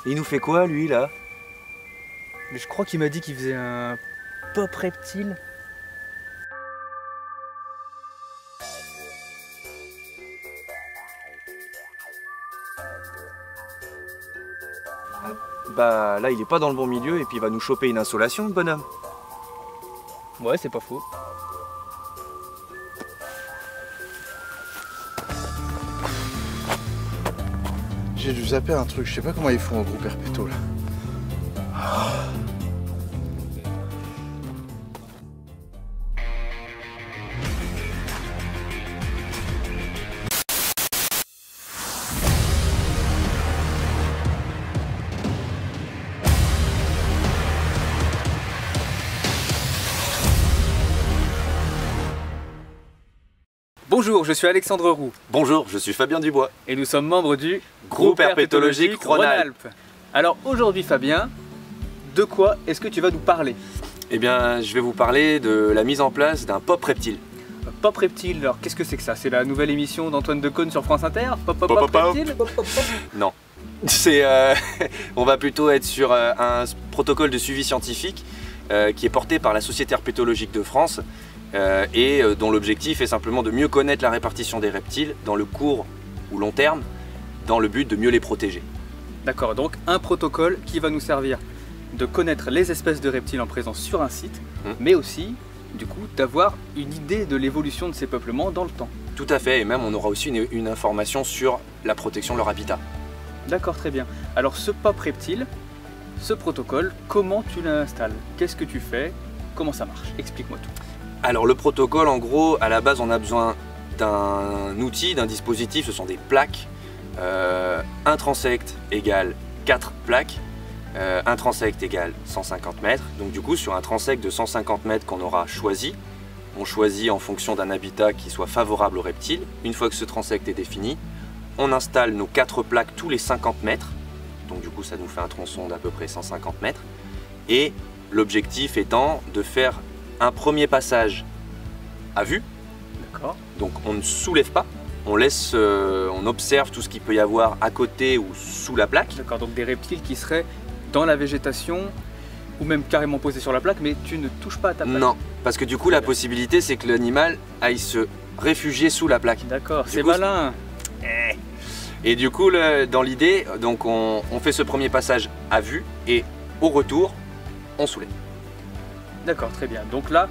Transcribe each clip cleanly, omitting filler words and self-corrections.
Et il nous fait quoi, lui, là? Mais je crois qu'il m'a dit qu'il faisait un pop reptile. Bah là, il est pas dans le bon milieu et puis il va nous choper une insolation, le bonhomme. Ouais, c'est pas faux. J'ai dû zapper un truc, je sais pas comment ils font au groupe Herpéto là. Bonjour, je suis Alexandre Roux Bonjour, je suis Fabien Dubois. et nous sommes membres du Groupe herpétologique Rhône-Alpes. Alors aujourd'hui Fabien, de quoi est-ce que tu vas nous parler? Eh bien, je vais vous parler de la mise en place d'un pop reptile. Pop reptile, alors qu'est-ce que c'est que ça? C'est la nouvelle émission d'Antoine Decaune sur France Inter? Pop pop Pop, pop pop, pop. reptile? Non. On va plutôt être sur un protocole de suivi scientifique qui est porté par la Société herpétologique de France et dont l'objectif est simplement de mieux connaître la répartition des reptiles dans le court ou long terme, dans le but de mieux les protéger. D'accord, donc un protocole qui va nous servir de connaître les espèces de reptiles en présence sur un site, mais aussi, du coup, d'avoir une idée de l'évolution de ces peuplements dans le temps. Tout à fait, et même on aura aussi une information sur la protection de leur habitat. D'accord, très bien. Alors ce pop reptile, ce protocole, comment tu l'installes? Qu'est-ce que tu fais? Comment ça marche? Explique-moi tout. Alors le protocole, en gros, à la base, on a besoin d'un outil, d'un dispositif, ce sont des plaques. Un transect égale 4 plaques, un transect égale 150 mètres. Donc du coup, sur un transect de 150 mètres qu'on aura choisi, on choisit en fonction d'un habitat qui soit favorable aux reptiles. Une fois que ce transect est défini, on installe nos 4 plaques tous les 50 mètres. Donc du coup, ça nous fait un tronçon d'à peu près 150 mètres. Et l'objectif étant de faire un premier passage à vue. D'accord. Donc on ne soulève pas, on laisse, on observe tout ce qu'il peut y avoir à côté ou sous la plaque. D'accord, donc des reptiles qui seraient dans la végétation ou même carrément posés sur la plaque, mais tu ne touches pas à ta plaque. Non, parce que du coup la possibilité c'est que l'animal aille se réfugier sous la plaque. D'accord, Du c'est coup, malin. Et du coup, dans l'idée, donc on fait ce premier passage à vue et au retour, on soulève. D'accord, très bien. Donc là,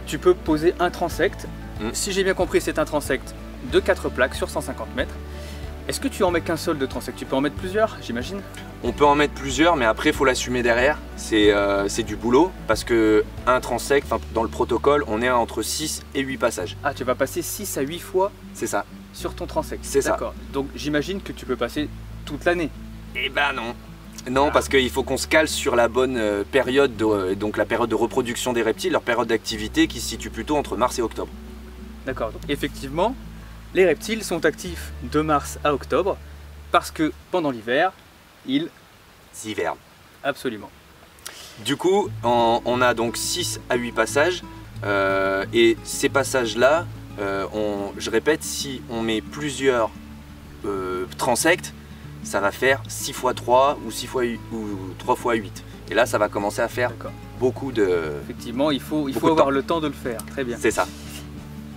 tu peux poser un transect. Mm. Si j'ai bien compris, c'est un transect de 4 plaques sur 150 mètres. Est-ce que tu en mets qu'un seul de transect? Tu peux en mettre plusieurs, j'imagine? On peut en mettre plusieurs, mais après il faut l'assumer derrière. C'est du boulot, parce que un transect, dans le protocole, on est entre 6 et 8 passages. Ah, tu vas passer 6 à 8 fois C'est ça. sur ton transect. C'est ça. D'accord. Donc j'imagine que tu peux passer toute l'année. Eh ben non. Non, parce qu'il faut qu'on se cale sur la bonne période, donc la période de reproduction des reptiles, leur période d'activité qui se situe plutôt entre mars et octobre. D'accord. Donc effectivement, les reptiles sont actifs de mars à octobre parce que pendant l'hiver, ils... Hiverne. Absolument. Du coup, on a donc 6 à 8 passages, et ces passages-là, je répète, si on met plusieurs transects, ça va faire 6 x 3 ou 3 x 8. Et là, ça va commencer à faire D'accord. beaucoup de... Effectivement, il faut Beaucoup de avoir temps. le temps de le faire. Très bien. C'est ça.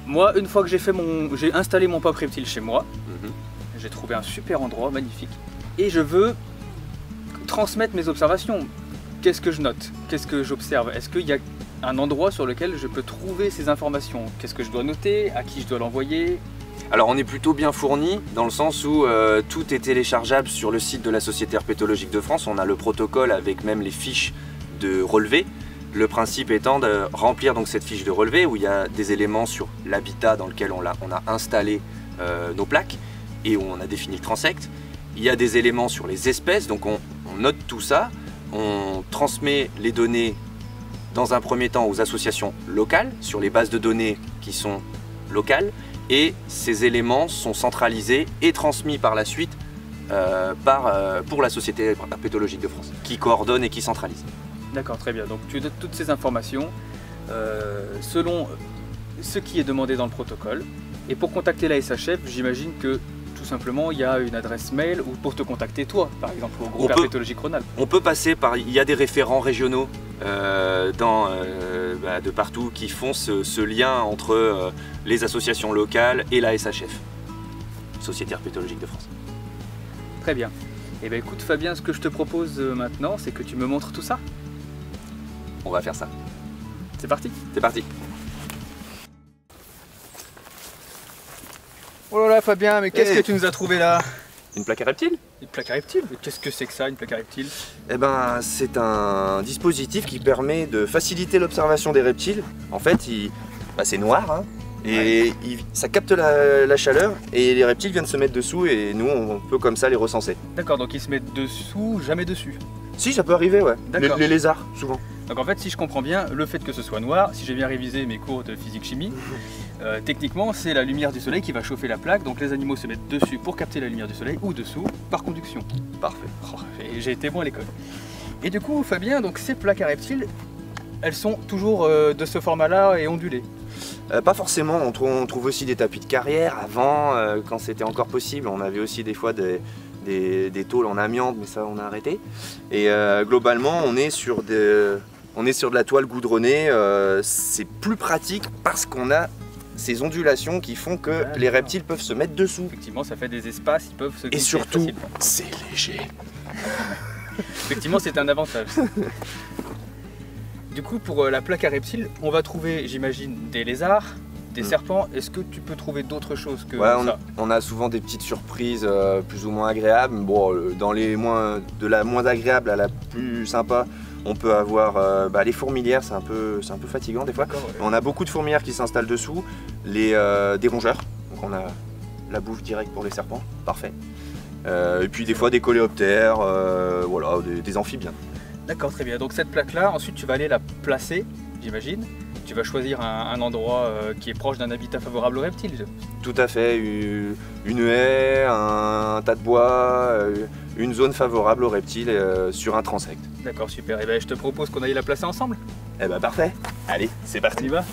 Moi, une fois que j'ai installé mon pop reptile chez moi, Mhm. j'ai trouvé un super endroit, magnifique. Et je veux transmettre mes observations. Qu'est-ce que je note? Qu'est-ce que j'observe? Est-ce qu'il y a un endroit sur lequel je peux trouver ces informations? Qu'est-ce que je dois noter? À qui je dois l'envoyer? Alors on est plutôt bien fourni dans le sens où tout est téléchargeable sur le site de la Société herpétologique de France. On a le protocole avec même les fiches de relevé. Le principe étant de remplir donc cette fiche de relevé où il y a des éléments sur l'habitat dans lequel on a installé nos plaques et où on a défini le transect. Il y a des éléments sur les espèces, donc on note tout ça, on transmet les données dans un premier temps aux associations locales sur les bases de données qui sont locales. Et ces éléments sont centralisés et transmis par la suite pour la Société herpétologique de France, qui coordonne et qui centralise. D'accord, très bien. Donc tu donnes toutes ces informations selon ce qui est demandé dans le protocole. Et pour contacter la SHF, j'imagine que tout simplement il y a une adresse mail ou pour te contacter toi, par exemple, au On groupe peut- herpétologique Rhône-Alpes? On peut passer par... Il y a des référents régionaux de partout qui font ce lien entre les associations locales et la SHF, Société herpétologique de France. Très bien. Et bien écoute Fabien, ce que je te propose maintenant, c'est que tu me montres tout ça. On va faire ça. C'est parti. C'est parti. Oh là là Fabien, mais qu'est-ce que tu nous as trouvé là? Une plaque à reptiles? Une plaque à reptiles? Mais qu'est-ce que c'est que ça, une plaque à reptiles? Eh ben, c'est un dispositif qui permet de faciliter l'observation des reptiles. En fait, c'est noir, hein, et ça capte la chaleur et les reptiles viennent se mettre dessous et nous, on peut comme ça les recenser. D'accord, donc ils se mettent dessous, jamais dessus. Si, ça peut arriver, ouais. D'accord. Les lézards, souvent. Donc en fait, si je comprends bien, le fait que ce soit noir, si j'ai bien révisé mes cours de physique-chimie, techniquement c'est la lumière du soleil qui va chauffer la plaque, donc les animaux se mettent dessus pour capter la lumière du soleil ou dessous par conduction. Parfait. Oh, j'ai été bon à l'école. Et du coup Fabien, donc ces plaques à reptiles, elles sont toujours de ce format-là et ondulées? Pas forcément, on trouve aussi des tapis de carrière. Avant, quand c'était encore possible, on avait aussi des fois des tôles en amiante, mais ça on a arrêté. Et globalement, on est sur de la toile goudronnée. C'est plus pratique parce qu'on a ces ondulations qui font que les reptiles peuvent se mettre dessous. Effectivement, ça fait des espaces, ils peuvent se Et glisser surtout, facilement. c'est léger. Effectivement, c'est un avantage. Du coup, pour la plaque à reptiles, on va trouver, j'imagine, des lézards, des serpents. Est-ce que tu peux trouver d'autres choses que ça? On a souvent des petites surprises plus ou moins agréables. Bon, de la moins agréable à la plus sympa, on peut avoir les fourmilières, c'est un peu fatigant des fois. Ouais. On a beaucoup de fourmilières qui s'installent dessous, des rongeurs, donc on a la bouffe directe pour les serpents, parfait. Et puis des fois des coléoptères, voilà, des amphibiens. D'accord, très bien. Donc cette plaque-là, ensuite tu vas aller la placer, j'imagine. Tu vas choisir un endroit qui est proche d'un habitat favorable aux reptiles. Tout à fait, une haie, un tas de bois, une zone favorable aux reptiles sur un transect. D'accord, super. Et ben je te propose qu'on aille la placer ensemble. Eh ben parfait, allez, c'est On parti. y va?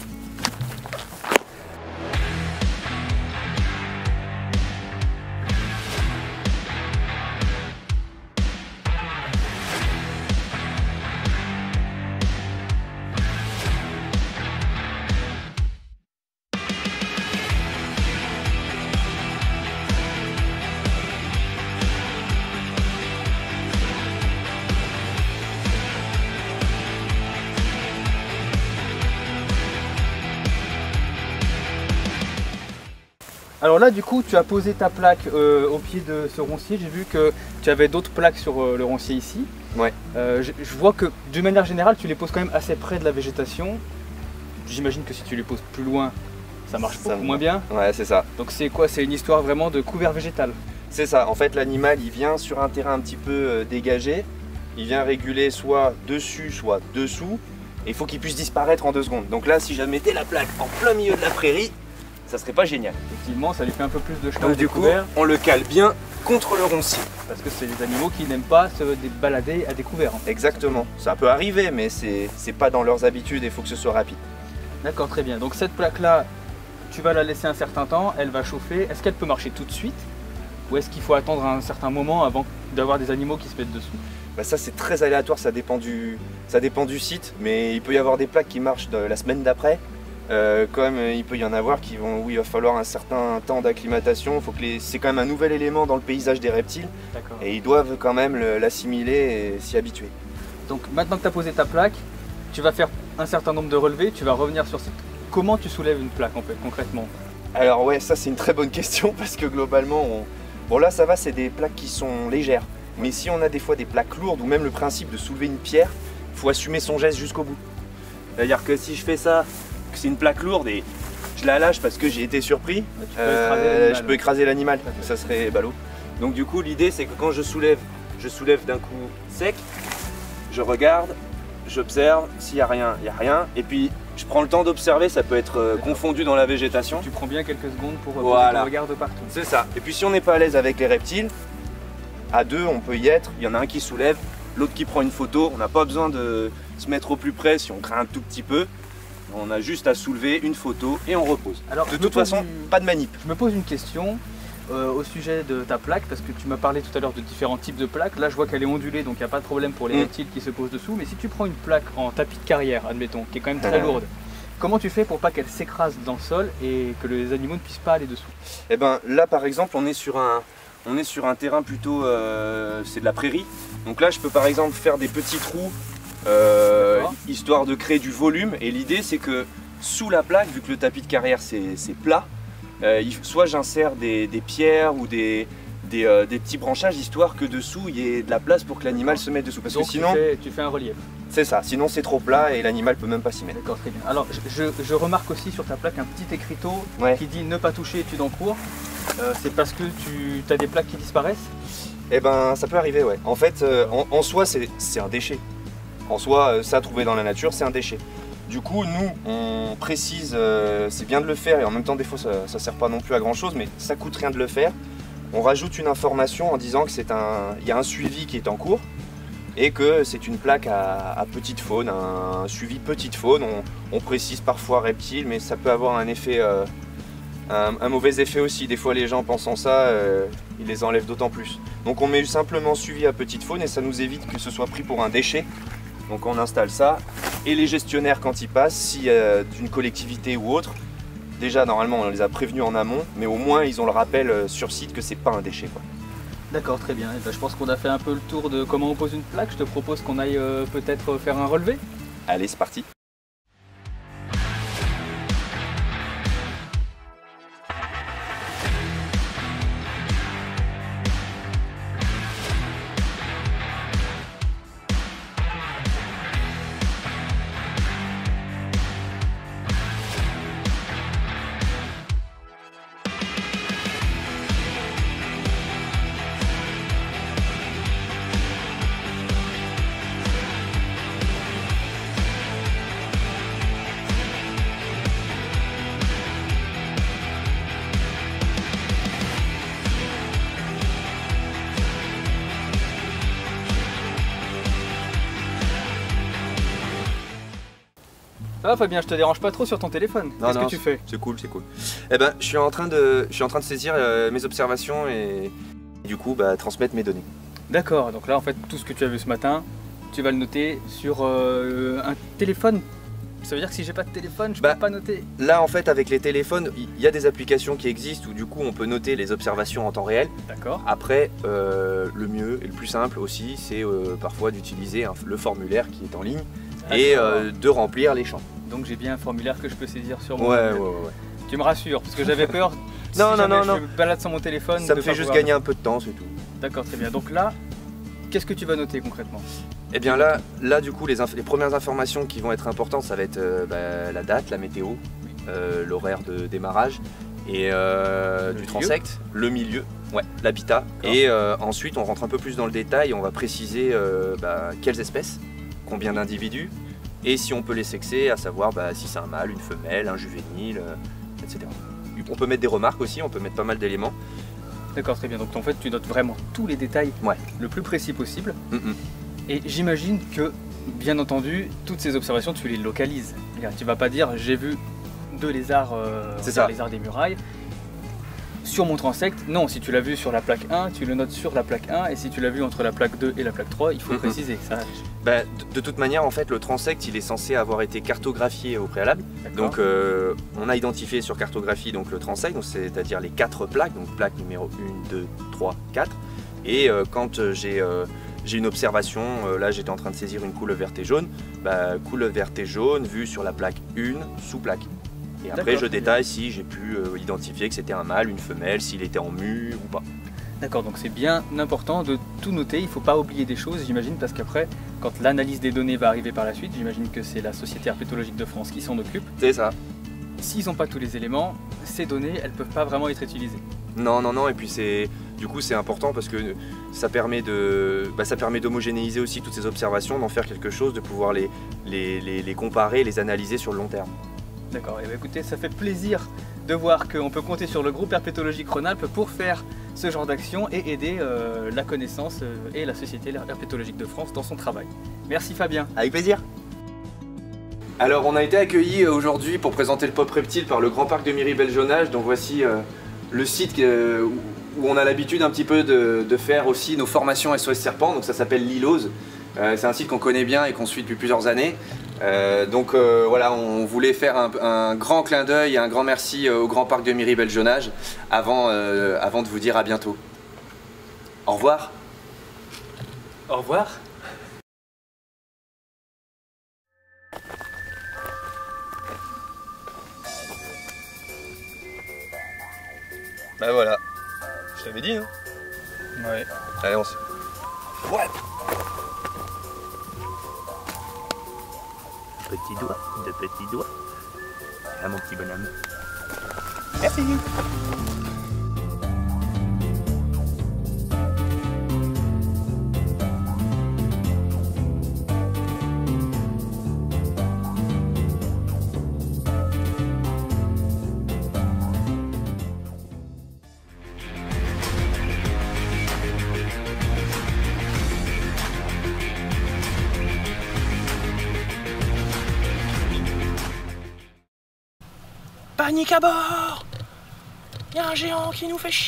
Alors là, du coup, tu as posé ta plaque au pied de ce roncier. J'ai vu que tu avais d'autres plaques sur le roncier ici. Ouais. Je vois que d'une manière générale, tu les poses quand même assez près de la végétation. J'imagine que si tu les poses plus loin, ça marche beaucoup moins bien. Ouais, c'est ça. Donc c'est quoi? C'est une histoire vraiment de couvert végétal. C'est ça, en fait l'animal il vient sur un terrain un petit peu dégagé, il vient réguler soit dessus, soit dessous, et il faut qu'il puisse disparaître en 2 secondes. Donc là, si je mettais la plaque en plein milieu de la prairie, ça serait pas génial. Effectivement, ça lui fait un peu plus de champ Donc de du coup, couvert, on le cale bien contre le roncier. parce que c'est des animaux qui n'aiment pas se balader à découvert. En fait. Exactement, ça peut arriver, mais c'est pas dans leurs habitudes et il faut que ce soit rapide. D'accord, très bien. Donc cette plaque-là, tu vas la laisser un certain temps, elle va chauffer. Est-ce qu'elle peut marcher tout de suite? Ou est-ce qu'il faut attendre un certain moment avant d'avoir des animaux qui se mettent dessus? Bah ça c'est très aléatoire, ça dépend du site, mais il peut y avoir des plaques qui marchent la semaine d'après. Comme il peut y en avoir où il va falloir un certain temps d'acclimatation, c'est quand même un nouvel élément dans le paysage des reptiles D'accord. et ils doivent quand même l'assimiler et s'y habituer. Donc maintenant que tu as posé ta plaque, tu vas faire un certain nombre de relevés, tu vas revenir sur cette... Comment tu soulèves une plaque en fait, concrètement? Alors ouais, ça c'est une très bonne question parce que globalement, bon là ça va, c'est des plaques qui sont légères, mais si on a des fois des plaques lourdes ou même le principe de soulever une pierre, il faut assumer son geste jusqu'au bout. C'est-à-dire que si je fais ça, que c'est une plaque lourde et je la lâche parce que j'ai été surpris, je peux écraser l'animal, ça serait ballot. Donc du coup l'idée c'est que quand je soulève d'un coup sec, je regarde, j'observe, s'il n'y a rien, il n'y a rien, et puis je prends le temps d'observer, ça peut être confondu dans la végétation. Tu prends bien quelques secondes pour poser Voilà. ton regard de partout. C'est ça. Et puis si on n'est pas à l'aise avec les reptiles, à 2 on peut y être, il y en a un qui soulève, l'autre qui prend une photo, on n'a pas besoin de se mettre au plus près si on craint un tout petit peu. On a juste à soulever une photo et on repose. Alors, De toute façon, pas de manip. Je me pose une question. au sujet de ta plaque, parce que tu m'as parlé tout à l'heure de différents types de plaques. Là je vois qu'elle est ondulée, donc il n'y a pas de problème pour les reptiles qui se posent dessous. Mais si tu prends une plaque en tapis de carrière, admettons, qui est quand même très lourde, comment tu fais pour pas qu'elle s'écrase dans le sol et que les animaux ne puissent pas aller dessous? Eh ben là par exemple on est sur un terrain plutôt, c'est de la prairie. Donc là je peux par exemple faire des petits trous, histoire de créer du volume. Et l'idée c'est que sous la plaque, vu que le tapis de carrière c'est plat, soit j'insère des pierres ou des petits branchages, histoire que dessous il y ait de la place pour que l'animal se mette dessous. Parce donc que sinon tu fais un relief. c'est ça, sinon c'est trop plat et l'animal peut même pas s'y mettre. D'accord, très bien. Alors je remarque aussi sur ta plaque un petit écriteau qui dit ne pas toucher étude en cours. C'est parce que tu as des plaques qui disparaissent? Eh ben ça peut arriver, ouais. En fait, en soi c'est un déchet. En soi, ça trouvé dans la nature, c'est un déchet. Du coup, nous, on précise, c'est bien de le faire et en même temps, des fois, ça ne sert pas non plus à grand chose, mais ça coûte rien de le faire. On rajoute une information en disant que il y a un suivi qui est en cours et que c'est une plaque à petite faune, un suivi petite faune. On précise parfois reptile, mais ça peut avoir un effet, un mauvais effet aussi. Des fois, les gens pensant ça, ils les enlèvent d'autant plus. Donc, on met simplement suivi à petite faune et ça nous évite que ce soit pris pour un déchet. Donc on installe ça, et les gestionnaires quand ils passent, s'il y a d'une collectivité ou autre, déjà normalement on les a prévenus en amont, mais au moins ils ont le rappel sur site que c'est pas un déchet, quoi. D'accord, très bien. Et ben, je pense qu'on a fait un peu le tour de comment on pose une plaque. Je te propose qu'on aille peut-être faire un relevé. Allez, c'est parti. Ça va Fabien, je te dérange pas trop sur ton téléphone. Qu'est-ce que tu fais? C'est cool, c'est cool. Eh ben, je suis en train de saisir mes observations et du coup transmettre mes données. D'accord, donc là en fait tout ce que tu as vu ce matin, tu vas le noter sur un téléphone. Ça veut dire que si j'ai pas de téléphone, je peux pas noter. Là en fait avec les téléphones, il y a des applications qui existent où du coup on peut noter les observations en temps réel. D'accord. Après, le mieux et le plus simple aussi, c'est parfois d'utiliser le formulaire qui est en ligne et de remplir les champs. Donc j'ai bien un formulaire que je peux saisir sur mon ouais. Tu me rassures, parce que j'avais peur. Non. Je me balade sur mon téléphone. Ça me fait juste gagner un peu de temps, c'est tout. D'accord, très bien. Donc là, qu'est-ce que tu vas noter concrètement? Eh bien là du coup, les premières informations qui vont être importantes, ça va être la date, la météo, l'horaire de démarrage et du transect, le milieu, l'habitat. Et ensuite, on rentre un peu plus dans le détail, on va préciser quelles espèces, combien d'individus, et si on peut les sexer, à savoir si c'est un mâle, une femelle, un juvénile, etc. On peut mettre des remarques aussi, on peut mettre pas mal d'éléments. D'accord, très bien. Donc en fait, tu notes vraiment tous les détails le plus précis possible. Et j'imagine que, bien entendu, toutes ces observations, tu les localises. Tu vas pas dire j'ai vu 2 lézards, lézards des murailles sur mon transect. Non, si tu l'as vu sur la plaque 1, tu le notes sur la plaque 1, et si tu l'as vu entre la plaque 2 et la plaque 3, il faut préciser ça. De toute manière, en fait, le transect, il est censé avoir été cartographié au préalable. Donc on a identifié sur cartographie donc, le transect, c'est-à-dire les 4 plaques, donc plaque numéro 1, 2, 3, 4. Et quand j'ai une observation, là j'étais en train de saisir une couleur verte et jaune, couleur verte et jaune vue sur la plaque 1, sous-plaque. Et après je détaille si j'ai pu identifier que c'était un mâle, une femelle, s'il était en mue ou pas. D'accord, donc c'est bien important de tout noter, il ne faut pas oublier des choses, j'imagine, parce qu'après, quand l'analyse des données va arriver par la suite, j'imagine que c'est la Société herpétologique de France qui s'en occupe. C'est ça. S'ils n'ont pas tous les éléments, ces données, elles ne peuvent pas vraiment être utilisées. Non, et puis du coup c'est important parce que ça permet d'homogénéiser aussi toutes ces observations, d'en faire quelque chose, de pouvoir les comparer, les analyser sur le long terme. D'accord, et écoutez, ça fait plaisir de voir qu'on peut compter sur le groupe herpétologique Rhône-Alpes pour faire ce genre d'action et aider la connaissance et la Société herpétologique de France dans son travail. Merci Fabien. Avec plaisir. Alors on a été accueillis aujourd'hui pour présenter le Pop Reptile par le Grand Parc de Miribel-Jonage, donc voici le site où on a l'habitude un petit peu de faire aussi nos formations SOS Serpent, donc ça s'appelle l'ILOS. C'est un site qu'on connaît bien et qu'on suit depuis plusieurs années. Voilà, on voulait faire un grand clin d'œil et un grand merci au Grand Parc de Miribel-Jonage avant de vous dire à bientôt. Au revoir. Au revoir. Bah voilà, je t'avais dit, hein. Ouais. Allez, on se... Ouais. Deux petits doigts. Ah, mon petit bonhomme. Merci. Panique à bord! Y'a un géant qui nous fait chier!